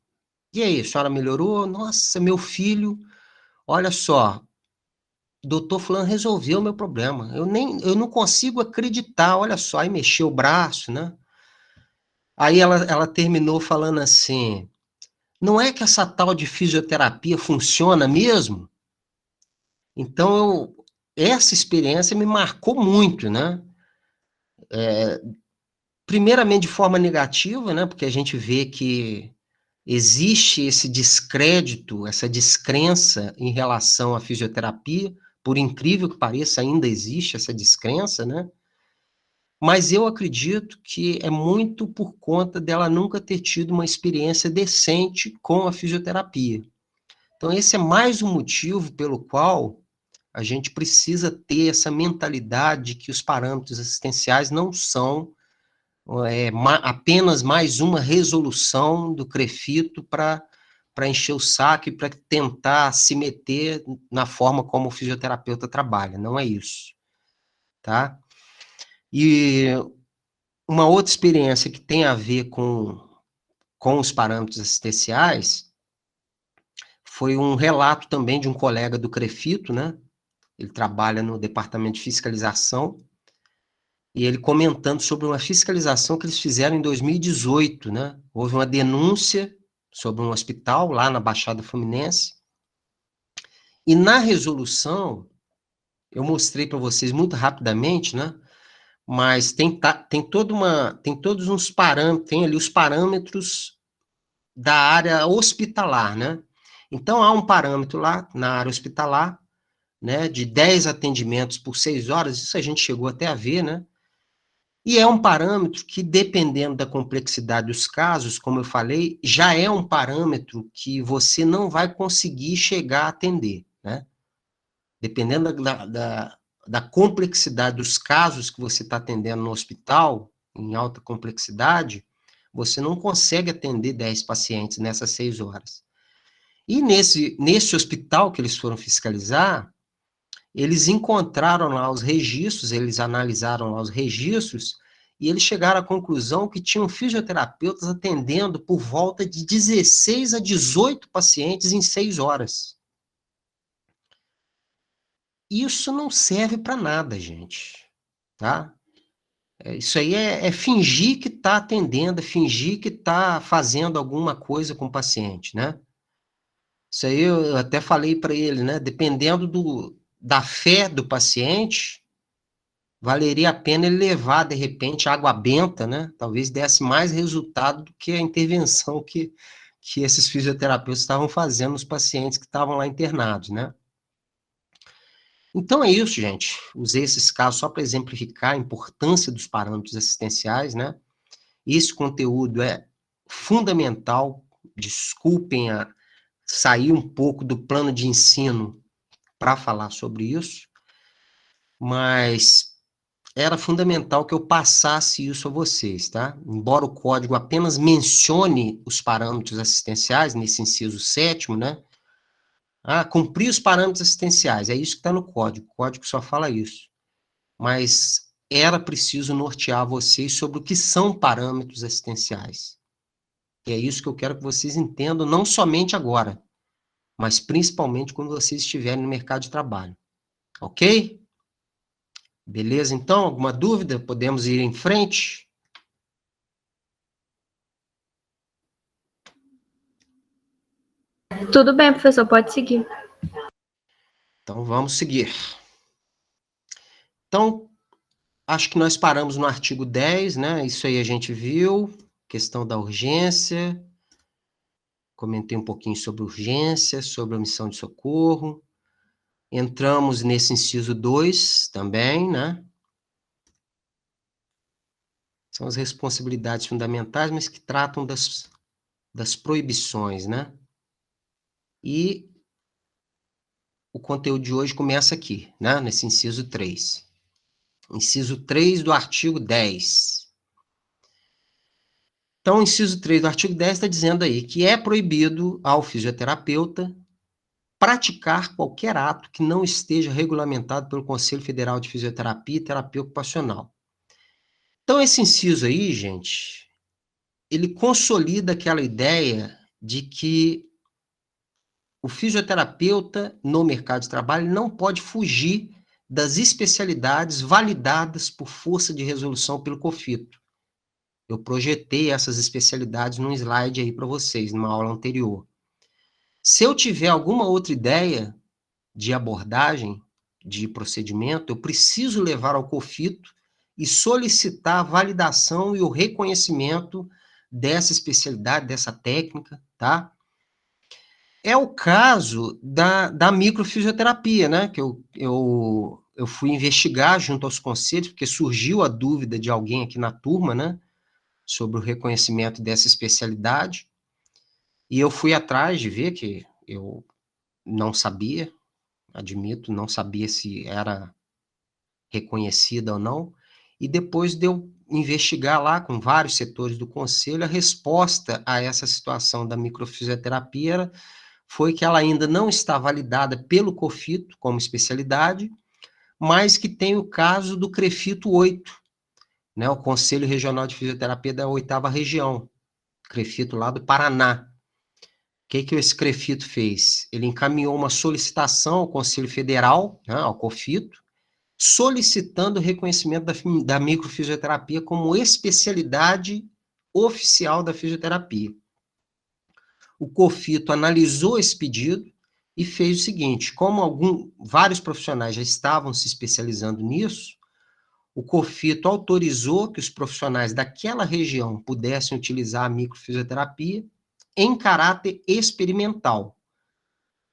"E aí, a senhora melhorou?" "Nossa, meu filho, olha só, doutor fulano resolveu o meu problema. Eu não consigo acreditar, olha só." Aí mexeu o braço, né? Aí ela terminou falando assim: "Não é que essa tal de fisioterapia funciona mesmo?" Então essa experiência me marcou muito, né? Primeiramente de forma negativa, né, porque a gente vê que existe esse descrédito, essa descrença em relação à fisioterapia, por incrível que pareça, ainda existe essa descrença, né? Mas eu acredito que é muito por conta dela nunca ter tido uma experiência decente com a fisioterapia. Então esse é mais um motivo pelo qual a gente precisa ter essa mentalidade de que os parâmetros assistenciais não são apenas mais uma resolução do CREFITO para encher o saco e para tentar se meter na forma como o fisioterapeuta trabalha. Não é isso, tá? E uma outra experiência que tem a ver com os parâmetros assistenciais foi um relato também de um colega do CREFITO, né? Ele trabalha no departamento de fiscalização, e ele comentando sobre uma fiscalização que eles fizeram em 2018, né? Houve uma denúncia sobre um hospital lá na Baixada Fluminense, e na resolução, eu mostrei para vocês muito rapidamente, né? mas tem todos uns parâmetros, tem ali os parâmetros da área hospitalar, né? Então, há um parâmetro lá na área hospitalar, né, de 10 atendimentos por 6 horas, isso a gente chegou até a ver, né? E é um parâmetro que, dependendo da complexidade dos casos, como eu falei, já é um parâmetro que você não vai conseguir chegar a atender, né? Dependendo da complexidade dos casos que você está atendendo no hospital, em alta complexidade, você não consegue atender 10 pacientes nessas 6 horas. E nesse hospital que eles foram fiscalizar, eles encontraram lá os registros, eles analisaram lá os registros, e eles chegaram à conclusão que tinham fisioterapeutas atendendo por volta de 16 a 18 pacientes em 6 horas. Isso não serve para nada, gente, tá? Isso aí é fingir que está atendendo, é fingir que está fazendo alguma coisa com o paciente, né? Isso aí eu até falei para ele, né? Dependendo da fé do paciente, valeria a pena ele levar, de repente, água benta, né? Talvez desse mais resultado do que a intervenção que esses fisioterapeutas estavam fazendo nos pacientes que estavam lá internados, né? Então é isso, gente. Usei esses casos só para exemplificar a importância dos parâmetros assistenciais, né? Esse conteúdo é fundamental. Desculpem a sair um pouco do plano de ensino para falar sobre isso, mas era fundamental que eu passasse isso a vocês, tá? Embora o código apenas mencione os parâmetros assistenciais, nesse inciso 7º, né? Cumprir os parâmetros assistenciais, é isso que está no código. O código só fala isso. Mas era preciso nortear vocês sobre o que são parâmetros assistenciais. E é isso que eu quero que vocês entendam, não somente agora, mas principalmente quando vocês estiverem no mercado de trabalho. Ok? Beleza, então? Alguma dúvida? Podemos ir em frente? Tudo bem, professor, pode seguir. Então, vamos seguir. Então, acho que nós paramos no artigo 10, né? Isso aí a gente viu, questão da urgência. Comentei um pouquinho sobre urgência, sobre a missão de socorro. Entramos nesse inciso 2 também, né? São as responsabilidades fundamentais, mas que tratam das proibições, né? E o conteúdo de hoje começa aqui, né? Nesse inciso 3. Inciso 3 do artigo 10. Então, o inciso 3 do artigo 10 está dizendo aí que é proibido ao fisioterapeuta praticar qualquer ato que não esteja regulamentado pelo Conselho Federal de Fisioterapia e Terapia Ocupacional. Então, esse inciso aí, gente, ele consolida aquela ideia de que o fisioterapeuta no mercado de trabalho não pode fugir das especialidades validadas por força de resolução pelo COFITO. Eu projetei essas especialidades num slide aí para vocês, numa aula anterior. Se eu tiver alguma outra ideia de abordagem, de procedimento, eu preciso levar ao COFITO e solicitar a validação e o reconhecimento dessa especialidade, dessa técnica, tá? É o caso da microfisioterapia, né? Que eu fui investigar junto aos conselhos, porque surgiu a dúvida de alguém aqui na turma, né? Sobre o reconhecimento dessa especialidade. E eu fui atrás de ver, que eu não sabia, admito, não sabia se era reconhecida ou não. E depois de eu investigar lá com vários setores do conselho, a resposta a essa situação da microfisioterapia foi que ela ainda não está validada pelo COFITO como especialidade, mas que tem o caso do CREFITO 8, né, o Conselho Regional de Fisioterapia da 8ª Região, CREFITO lá do Paraná. O que esse CREFITO fez? Ele encaminhou uma solicitação ao Conselho Federal, né, ao COFITO, solicitando o reconhecimento da microfisioterapia como especialidade oficial da fisioterapia. O COFITO analisou esse pedido e fez o seguinte: como vários profissionais já estavam se especializando nisso, o COFITO autorizou que os profissionais daquela região pudessem utilizar a microfisioterapia em caráter experimental.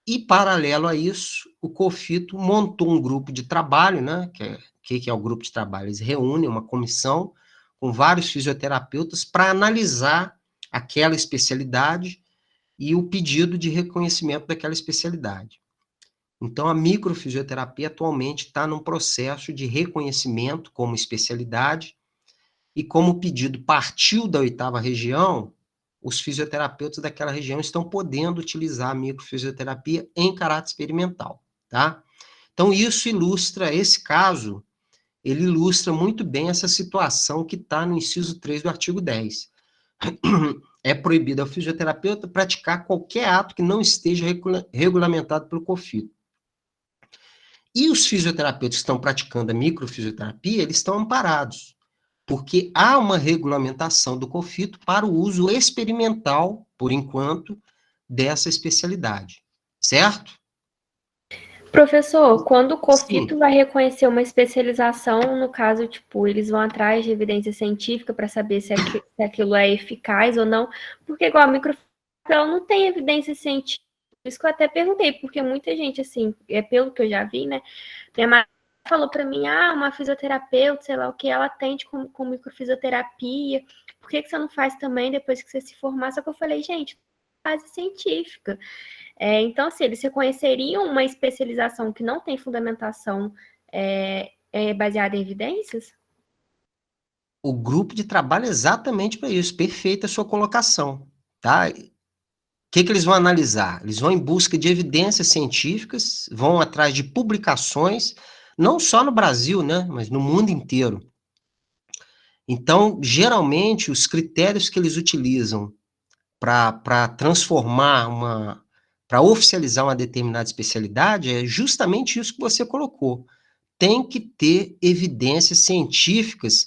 E, paralelo a isso, o COFITO montou um grupo de trabalho, né? Que é o grupo de trabalho? Eles reúnem uma comissão com vários fisioterapeutas para analisar aquela especialidade e o pedido de reconhecimento daquela especialidade. Então, a microfisioterapia atualmente está num processo de reconhecimento como especialidade, e como o pedido partiu da 8ª região, os fisioterapeutas daquela região estão podendo utilizar a microfisioterapia em caráter experimental, tá? Então, isso ilustra, esse caso, ele ilustra muito bem essa situação que está no inciso 3 do artigo 10. É proibido ao fisioterapeuta praticar qualquer ato que não esteja regulamentado pelo COFITO. E os fisioterapeutas que estão praticando a microfisioterapia, eles estão amparados, porque há uma regulamentação do COFITO para o uso experimental, por enquanto, dessa especialidade, certo? Professor, quando o COFITO Sim. vai reconhecer uma especialização, no caso, tipo, eles vão atrás de evidência científica para saber se aquilo é eficaz ou não, porque igual a microfisioterapia, ela não tem evidência científica. Por isso que eu até perguntei, porque muita gente, assim, pelo que eu já vi, né, minha mãe falou para mim, uma fisioterapeuta, sei lá o que, ela atende com microfisioterapia, por que você não faz também depois que você se formar? Só que eu falei, gente, base científica. Então, assim, eles reconheceriam uma especialização que não tem fundamentação baseada em evidências? O grupo de trabalho é exatamente para isso, perfeita a sua colocação, tá? O que eles vão analisar? Eles vão em busca de evidências científicas, vão atrás de publicações, não só no Brasil, né, mas no mundo inteiro. Então, geralmente, os critérios que eles utilizam para transformar para oficializar uma determinada especialidade é justamente isso que você colocou. Tem que ter evidências científicas,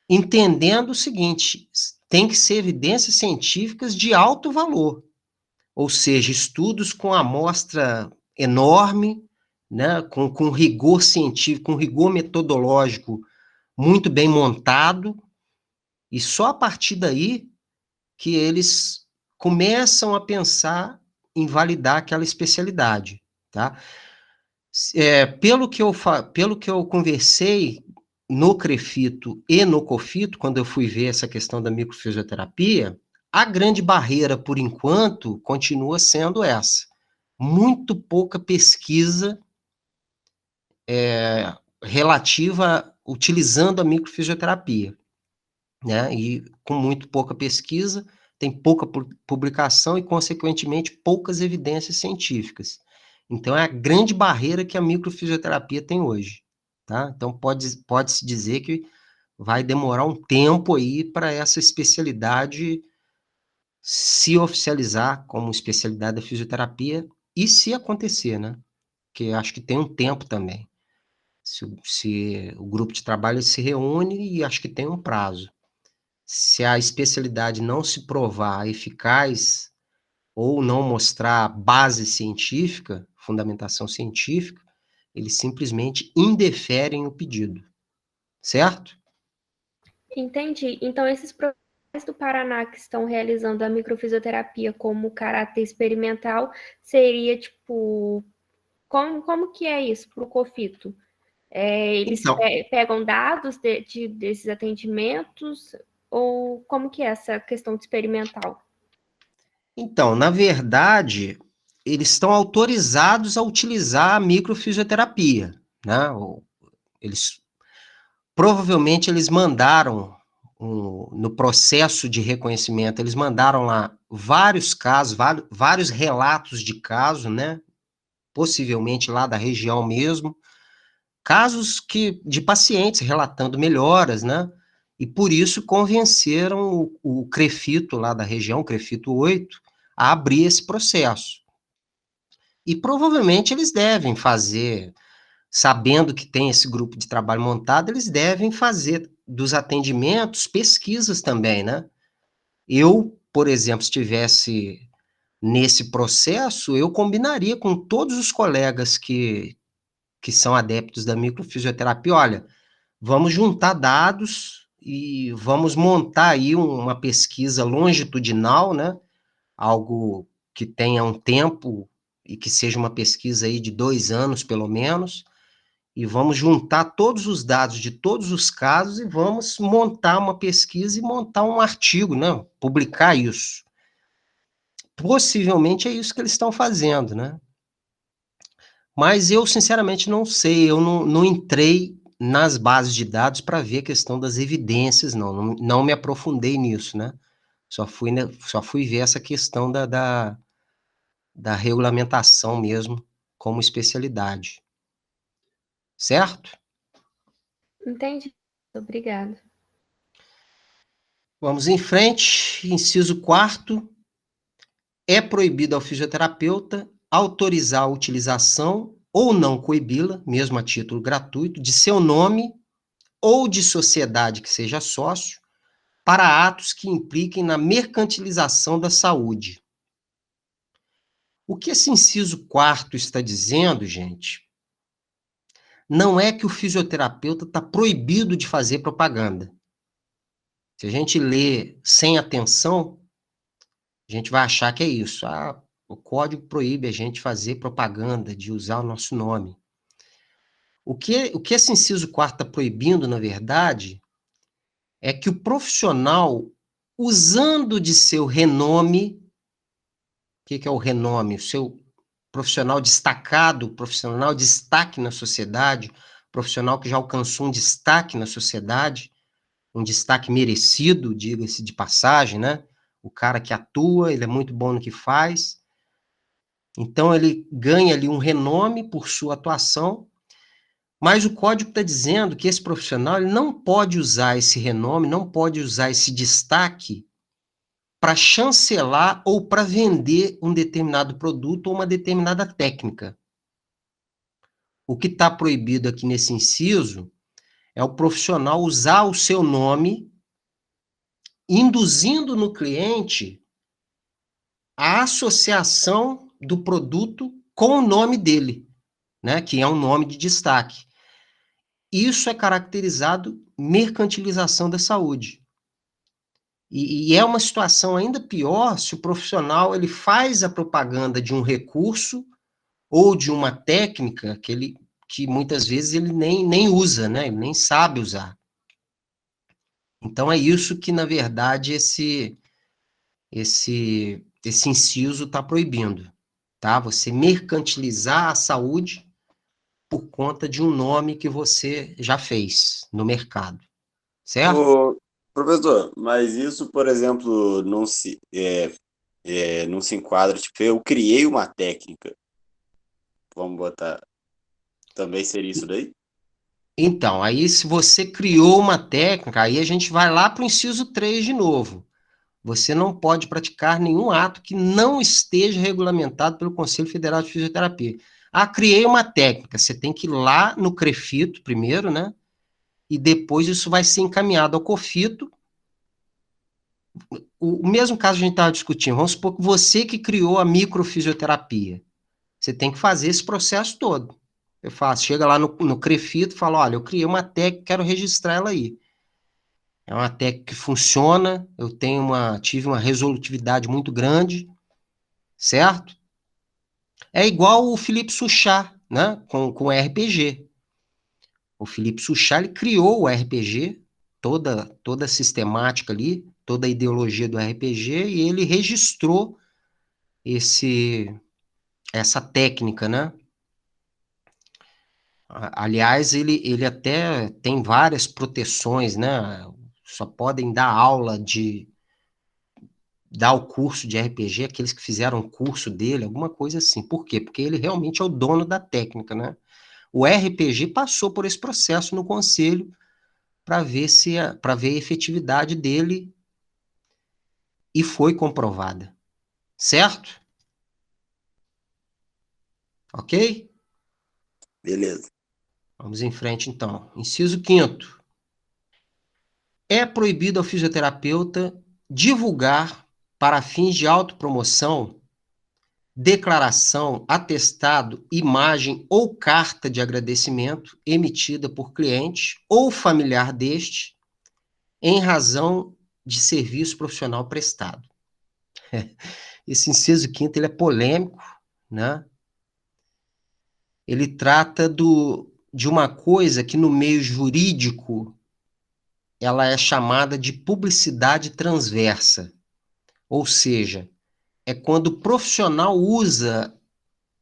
entendendo o seguinte, tem que ser evidências científicas de alto valor, ou seja, estudos com amostra enorme, né, com rigor científico, com rigor metodológico muito bem montado, e só a partir daí que eles começam a pensar em validar aquela especialidade, tá? Pelo que eu conversei no CREFITO e no COFITO, quando eu fui ver essa questão da microfisioterapia, a grande barreira, por enquanto, continua sendo essa. Muito pouca pesquisa relativa utilizando a microfisioterapia, né? E com muito pouca pesquisa, tem pouca publicação e, consequentemente, poucas evidências científicas. Então, é a grande barreira que a microfisioterapia tem hoje, tá? Então, pode-se dizer que vai demorar um tempo aí para essa especialidade se oficializar como especialidade da fisioterapia e se acontecer, né? Porque acho que tem um tempo também. Se o grupo de trabalho se reúne e acho que tem um prazo. Se a especialidade não se provar eficaz ou não mostrar base científica, fundamentação científica, eles simplesmente indeferem o pedido, certo? Entendi. Então, esses profissionais do Paraná que estão realizando a microfisioterapia como caráter experimental, seria, tipo, como que é isso para o COFITO? Eles Então, pegam dados desses atendimentos, ou como que é essa questão de experimental? então, na verdade, eles estão autorizados a utilizar a microfisioterapia, né? Eles provavelmente eles mandaram no processo de reconhecimento, eles mandaram lá vários casos, vários relatos de caso, né? Possivelmente lá da região mesmo, casos de pacientes relatando melhoras, né? E por isso convenceram o CREFITO lá da região, o CREFITO 8, a abrir esse processo. E provavelmente eles devem fazer, sabendo que tem esse grupo de trabalho montado, eles devem fazer dos atendimentos pesquisas também, né? Eu, por exemplo, se estivesse nesse processo, eu combinaria com todos os colegas que são adeptos da microfisioterapia, olha, vamos juntar dados e vamos montar aí uma pesquisa longitudinal, né? Algo que tenha um tempo e que seja uma pesquisa aí de 2 anos, pelo menos, e vamos juntar todos os dados de todos os casos e vamos montar uma pesquisa e montar um artigo, né? Publicar isso. Possivelmente é isso que eles estão fazendo, né? Mas eu, sinceramente, não sei, eu não entrei nas bases de dados para ver a questão das evidências, não me aprofundei nisso, né? Só fui ver essa questão da regulamentação mesmo, como especialidade. Certo? Entendi. Obrigada. Vamos em frente. Inciso 4º. É proibido ao fisioterapeuta autorizar a utilização ou não coibi-la, mesmo a título gratuito, de seu nome ou de sociedade que seja sócio, para atos que impliquem na mercantilização da saúde. O que esse inciso 4º está dizendo, gente, não é que o fisioterapeuta está proibido de fazer propaganda. Se a gente lê sem atenção, a gente vai achar que é isso. Ah, o código proíbe a gente fazer propaganda, de usar o nosso nome. O que esse inciso 4º está proibindo, na verdade, é que o profissional, usando de seu renome, o que é o renome? O seu profissional destacado, profissional destaque na sociedade, profissional que já alcançou um destaque na sociedade, um destaque merecido, diga-se de passagem, né? O cara que atua, ele é muito bom no que faz, então ele ganha ali um renome por sua atuação, mas o código está dizendo que esse profissional ele não pode usar esse renome, não pode usar esse destaque para chancelar ou para vender um determinado produto ou uma determinada técnica. O que está proibido aqui nesse inciso é o profissional usar o seu nome, induzindo no cliente a associação do produto com o nome dele, né, que é um nome de destaque. Isso é caracterizado mercantilização da saúde. E é uma situação ainda pior se o profissional ele faz a propaganda de um recurso ou de uma técnica que muitas vezes ele nem usa, né? Ele nem sabe usar. Então é isso que, na verdade, esse inciso está proibindo, tá? Você mercantilizar a saúde por conta de um nome que você já fez no mercado, certo? Ô, professor, mas isso, por exemplo, não se enquadra, tipo, eu criei uma técnica, vamos botar, também seria isso daí? Então, aí se você criou uma técnica, aí a gente vai lá para o inciso 3 de novo. Você não pode praticar nenhum ato que não esteja regulamentado pelo Conselho Federal de Fisioterapia. Ah, criei uma técnica, você tem que ir lá no CREFITO primeiro, né? E depois isso vai ser encaminhado ao COFITO. O mesmo caso que a gente estava discutindo, vamos supor que você que criou a microfisioterapia. Você tem que fazer esse processo todo. Eu faço, chega lá no CREFITO e fala, olha, eu criei uma técnica, quero registrar ela aí. É uma técnica que funciona, eu tive uma resolutividade muito grande, certo? É igual o Felipe Suchá, né, com o RPG. O Felipe Suchá, ele criou o RPG, toda a sistemática ali, toda a ideologia do RPG, e ele registrou essa técnica, né? Aliás, ele até tem várias proteções, né? Só podem dar o curso de RPG aqueles que fizeram o curso dele, alguma coisa assim. Por quê? Porque ele realmente é o dono da técnica, né? O RPG passou por esse processo no conselho para ver a efetividade dele e foi comprovada. Certo? Ok? Beleza. Vamos em frente, então. Inciso 5º. É proibido ao fisioterapeuta divulgar, para fins de autopromoção, declaração, atestado, imagem ou carta de agradecimento emitida por cliente ou familiar deste em razão de serviço profissional prestado. Esse inciso 5º, ele é polêmico, né? Ele trata de uma coisa que no meio jurídico ela é chamada de publicidade transversa, ou seja, é quando o profissional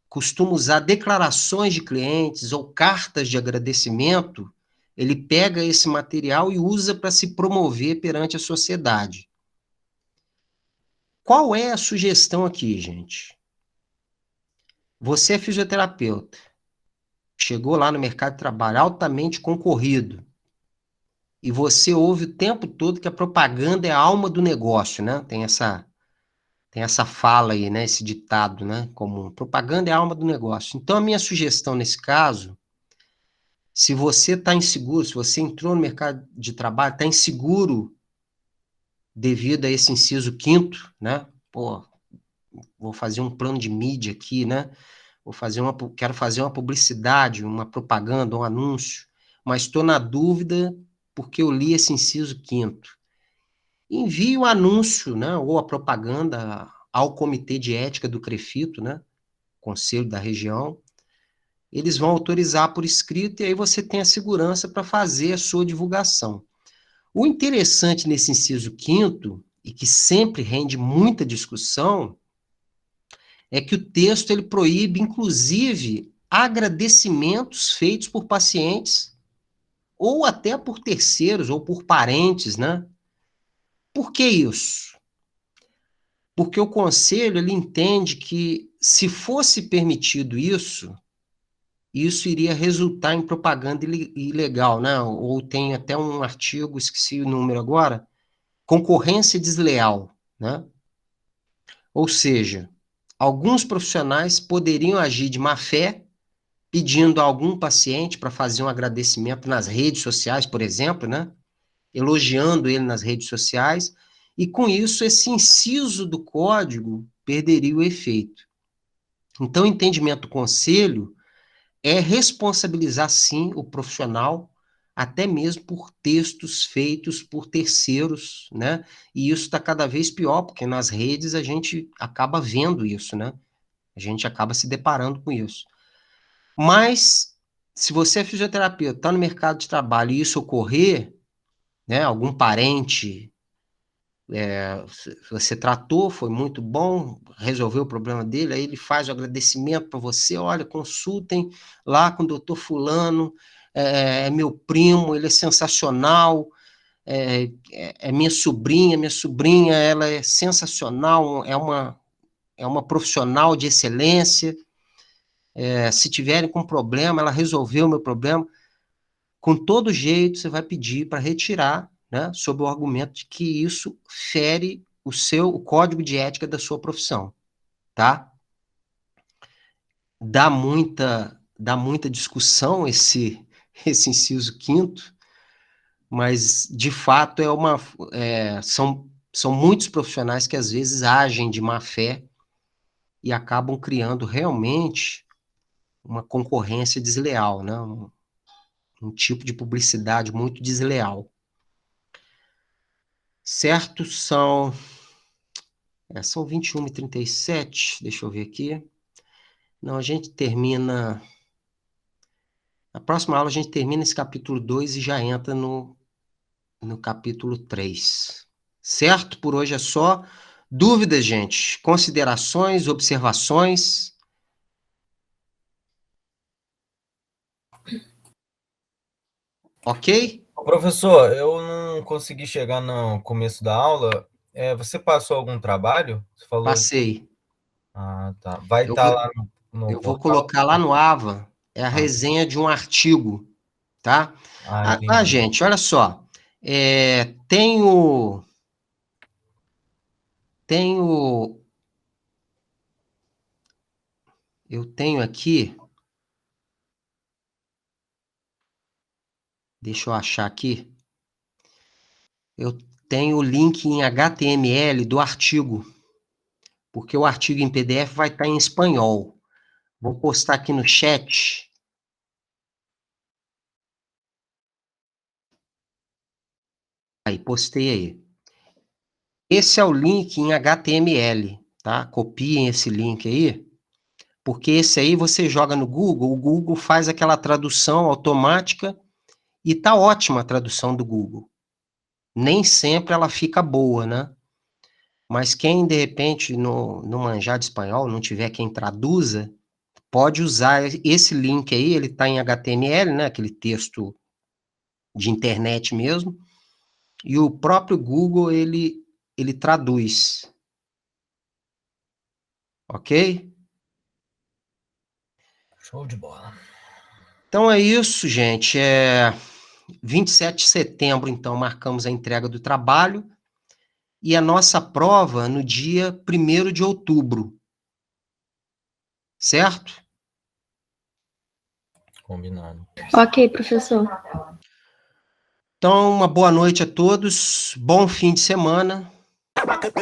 costuma usar declarações de clientes ou cartas de agradecimento, ele pega esse material e usa para se promover perante a sociedade. Qual é a sugestão aqui, gente? Você é fisioterapeuta, chegou lá no mercado de trabalho altamente concorrido, e você ouve o tempo todo que a propaganda é a alma do negócio, né? Tem essa fala aí, né? Esse ditado, né? Comum. Propaganda é a alma do negócio. Então, a minha sugestão nesse caso, se você está inseguro, se você entrou no mercado de trabalho, está inseguro devido a esse inciso 5º, né? Pô, vou fazer um plano de mídia aqui, né? Quero fazer uma publicidade, uma propaganda, um anúncio, mas estou na dúvida porque eu li esse inciso 5º. Envie o anúncio, né, ou a propaganda ao Comitê de Ética do CREFITO, né, Conselho da Região. Eles vão autorizar por escrito e aí você tem a segurança para fazer a sua divulgação. O interessante nesse inciso 5º, e que sempre rende muita discussão, é que o texto ele proíbe, inclusive, agradecimentos feitos por pacientes ou até por terceiros ou por parentes, né? Por que isso? Porque o conselho ele entende que se fosse permitido isso iria resultar em propaganda ilegal, né? Ou tem até um artigo, esqueci o número agora, concorrência desleal, né? Ou seja, alguns profissionais poderiam agir de má fé, pedindo a algum paciente para fazer um agradecimento nas redes sociais, por exemplo, né? Elogiando ele nas redes sociais, e com isso esse inciso do código perderia o efeito. Então, o entendimento do conselho é responsabilizar, sim, o profissional, até mesmo por textos feitos por terceiros, né? E isso está cada vez pior, porque nas redes a gente acaba vendo isso, né? A gente acaba se deparando com isso. Mas, se você é fisioterapeuta, está no mercado de trabalho e isso ocorrer, né? Algum parente, você tratou, foi muito bom, resolveu o problema dele, aí ele faz o agradecimento para você, olha, consultem lá com o doutor fulano, é meu primo, ele é sensacional, é minha sobrinha, ela é sensacional, é uma profissional de excelência, se tiverem com problema, ela resolveu o meu problema, com todo jeito você vai pedir para retirar, né, sob o argumento de que isso fere o código de ética da sua profissão, tá? Dá muita discussão esse inciso 5º, mas, de fato, são muitos profissionais que, às vezes, agem de má fé e acabam criando, realmente, uma concorrência desleal, né? Um tipo de publicidade muito desleal. Certo? São 21h37, deixa eu ver aqui. Não, a gente termina... Na próxima aula a gente termina esse capítulo 2 e já entra no capítulo 3. Certo? Por hoje é só. Dúvidas, gente? Considerações, observações? Ok? Professor, eu não consegui chegar no começo da aula. Você passou algum trabalho? Você falou. Passei. Ah, tá. Vai Eu estar vou, lá no eu vou portal? colocar lá no AVA, é a resenha de um artigo, tá? Entendi. Gente, olha só. Tenho aqui, deixa eu achar aqui, eu tenho o link em HTML do artigo, porque o artigo em PDF vai estar em espanhol. Vou postar aqui no chat. Aí, postei aí. Esse é o link em HTML, tá? Copiem esse link aí, porque esse aí você joga no Google, o Google faz aquela tradução automática e tá ótima a tradução do Google. Nem sempre ela fica boa, né? Mas quem, de repente, não manjar de espanhol, não tiver quem traduza, pode usar esse link aí, ele tá em HTML, né? Aquele texto de internet mesmo, e o próprio Google, ele traduz. Ok? Show de bola. Então é isso, gente. 27 de setembro, então, marcamos a entrega do trabalho e a nossa prova no dia 1º de outubro. Certo? Combinado. Ok, professor. Então, uma boa noite a todos, bom fim de semana. Rock it.